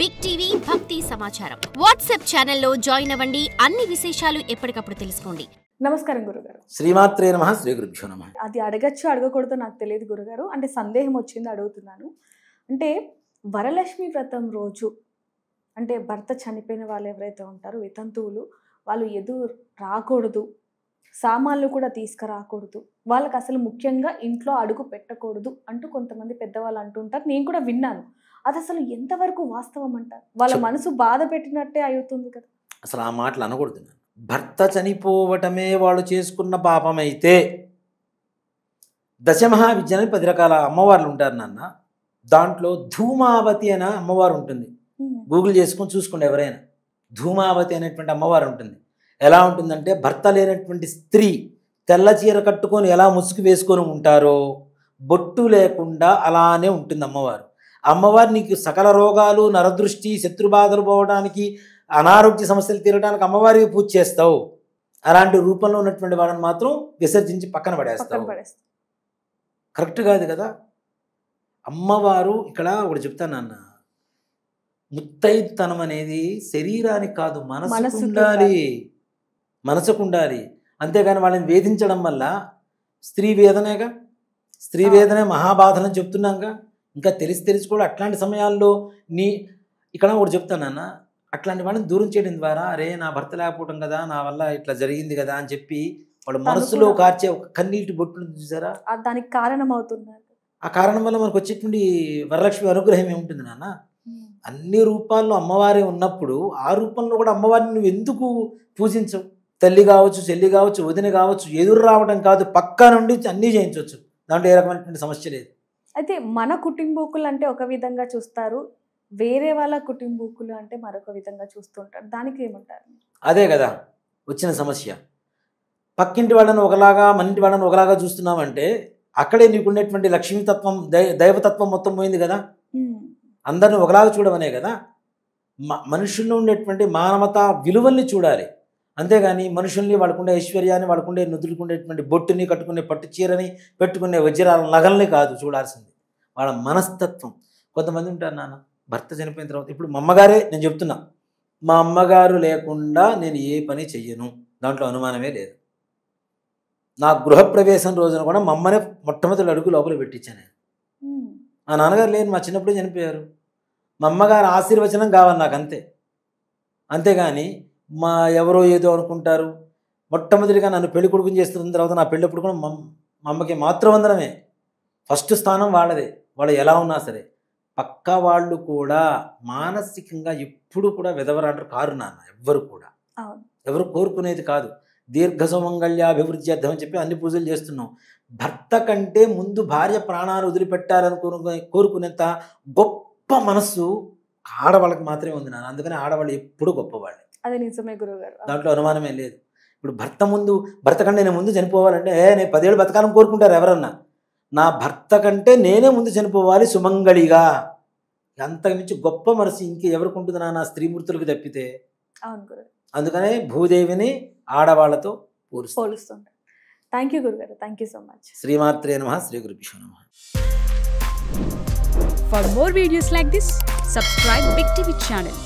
Big TV భక్తి సమాచారం WhatsApp ఛానల్లో జాయిన్ అవ్వండి. అన్ని విశేషాలు ఎప్పటికప్పుడు తెలుసుకోండి. నమస్కారం గురుగారు. శ్రీమాత్రే నమః. శ్రీ గురుభ్యో నమః. అది అడగచ్చు అడగకూడదో నాకు తెలియదు గురుగారు. అంటే సందేహం వచ్చింది, అడుగుతున్నాను. అంటే వరలక్ష్మి వ్రతం రోజు అంటే భర్త చనిపోయిన వాళ్ళు ఎవరైతే ఉంటారో వితంతువులు, వాళ్ళు ఎదురు రాకూడదు, సామాన్లు కూడా తీసుకురాకూడదు, వాళ్ళకి అసలు ముఖ్యంగా ఇంట్లో అడుగు పెట్టకూడదు అంటూ కొంతమంది పెద్దవాళ్ళు అంటుంటారు. నేను కూడా విన్నాను. అది అసలు ఎంతవరకు వాస్తవం అంటారు? వాళ్ళ మనసు బాధ పెట్టినట్టే అవుతుంది కదా. అసలు ఆ మాటలు అనకూడదు. భర్త చనిపోవటమే వాళ్ళు చేసుకున్న పాపమైతే దశమహావిద్యని 10 రకాల అమ్మవార్లు ఉంటారు నాన్న. దాంట్లో ధూమావతి అనే అమ్మవారు ఉంటుంది. గూగుల్ చేసుకొని చూసుకోండి ఎవరైనా. ధూమావతి అనేటువంటి అమ్మవారు ఉంటుంది. ఎలా ఉంటుందంటే భర్త లేనటువంటి స్త్రీ తెల్ల చీర కట్టుకొని ఎలా ముసుగు వేసుకొని ఉంటారో బొట్టు లేకుండా అలానే ఉంటుంది అమ్మవారు. అమ్మవారు నీకు సకల రోగాలు, నరదృష్టి, శత్రుబాధలు పోవడానికి, అనారోగ్య సమస్యలు తీరడానికి అమ్మవారికి పూజ చేస్తావు. అలాంటి రూపంలో ఉన్నటువంటి వాళ్ళని మాత్రం విసర్జించి పక్కన పడేస్తావు. కరెక్ట్ కాదు కదా. అమ్మవారు ఇక్కడ ఒకటి చెప్తాను నాన్న, ముత్తైదుతనం అనేది శరీరానికి కాదు మనసుకు ఉండాలి. మనసుకు ఉండాలి. అంతేగాని వాళ్ళని వేధించడం వల్ల స్త్రీ వేదనేగా. స్త్రీ వేదనే మహాబాధలని చెప్తున్నాగా. ఇంకా తెలిసి కూడా అట్లాంటి సమయాల్లో ఇక్కడ ఒకటి చెప్తాను నాన్న, అట్లాంటి వాళ్ళని దూరం చేయడం ద్వారా అరే నా భర్త లేకపోవడం కదా, నా వల్ల ఇట్లా జరిగింది కదా అని చెప్పి వాళ్ళ మనసులో కార్చే ఒక కన్నీటి బొట్టును చూసారా, దానికి కారణం అవుతున్నారు. ఆ కారణం వల్ల మనకు వచ్చేటువంటి వరలక్ష్మి అనుగ్రహం ఏముంటుంది నాన్న. అన్ని రూపాల్లో అమ్మవారే ఉన్నప్పుడు ఆ రూపంలో కూడా అమ్మవారిని నువ్వు ఎందుకు పూజించవు? తల్లి కావచ్చు, చెల్లి కావచ్చు, వదిన కావచ్చు, ఎదురు రావడం కాదు, పక్కా నుండి అన్నీ చేయించవచ్చు. దాంట్లో ఏ రకమైనటువంటి సమస్య లేదు. అయితే మన కుటుంబీకులు అంటే ఒక విధంగా చూస్తారు, వేరే వాళ్ళ కుటుంబీకులు అంటే మరొక విధంగా చూస్తుంటారు. దానికి ఏమంటారు? అదే కదా వచ్చిన సమస్య. పక్కింటి వాళ్ళని ఒకలాగా, మన ఇంటి వాళ్ళని ఒకలాగా చూస్తున్నామంటే అక్కడే నీకుండేటువంటి లక్ష్మీతత్వం, దైవతత్వం మొత్తం పోయింది కదా. అందరిని ఒకలాగా చూడమనే కదా. మనుషుల్లో ఉండేటువంటి మానవత విలువల్ని చూడాలి. అంతేగాని మనుషుల్ని, వాళ్ళకుండే ఐశ్వర్యాన్ని, వాళ్ళకుండే నుదులుకుండేటువంటి బొట్టుని, కట్టుకునే పట్టు చీరని, పెట్టుకునే వజ్రాల నగల్ని కాదు చూడాల్సింది, వాళ్ళ మనస్తత్వం. కొంతమంది ఉంటారు నాన్న, భర్త చనిపోయిన తర్వాత, ఇప్పుడు మా అమ్మగారే నేను చెప్తున్నా, మా అమ్మగారు లేకుండా నేను ఏ పని చెయ్యను, దాంట్లో అనుమానమే లేదు. నా గృహప్రవేశం రోజున కూడా మా అమ్మనే మొట్టమొదటి అడుగు లోపల పెట్టించాను నేను. మా నాన్నగారు లేని, మా చిన్నప్పుడే చనిపోయారు. మా అమ్మగారు ఆశీర్వచనం కావాలి నాకు, అంతే. అంతేగాని మా ఎవరో ఏదో అనుకుంటారు. మొట్టమొదటిగా నన్ను పెళ్లి కొడుకుని చేస్తున్న తర్వాత నా పెళ్ళప్పుడు కూడా మా అమ్మకి మాతృవందనమే ఫస్ట్ స్థానం వాళ్ళదే. వాళ్ళు ఎలా ఉన్నా సరే పక్క వాళ్ళు కూడా మానసికంగా ఎప్పుడు కూడా విధవరాంటారు కారు నాన్న. ఎవ్వరు కూడా ఎవరు కోరుకునేది కాదు. దీర్ఘ సుమంగళ్యాభివృద్ధి చేద్దాం అని చెప్పి అన్ని పూజలు చేస్తున్నాం. భర్త కంటే ముందు భార్య ప్రాణాలు వదిలిపెట్టాలని కోరుకునేంత గొప్ప మనస్సు ఆడవాళ్ళకి మాత్రమే ఉంది నాన్న. అందుకని ఆడవాళ్ళు ఎప్పుడు గొప్పవాళ్ళు. అది నిజమే గురుగారు, దాంట్లో అనుమానమే లేదు. ఇప్పుడు భర్త కంటే నేను ముందు చనిపోవాలంటే నేను 10 ఏళ్ళు బతకాలని కోరుకుంటారు ఎవరన్నా. నా భర్త కంటే నేనే ముందు చనిపోవాలి సుమంగళిగా. అంతకుమించి గొప్ప మనసు ఇంకెవరికి ఉంటుంది నా స్త్రీమూర్తులకు తప్పితే. అందుకనే భూదేవిని ఆడవాళ్లతో పోలుస్తుంటారు. థ్యాంక్ యూ గురుగారు. Thank you so much. శ్రీమాత్రే నమః. శ్రీ గురుభ్యో నమః. For more videos like this, subscribe Big TV channel.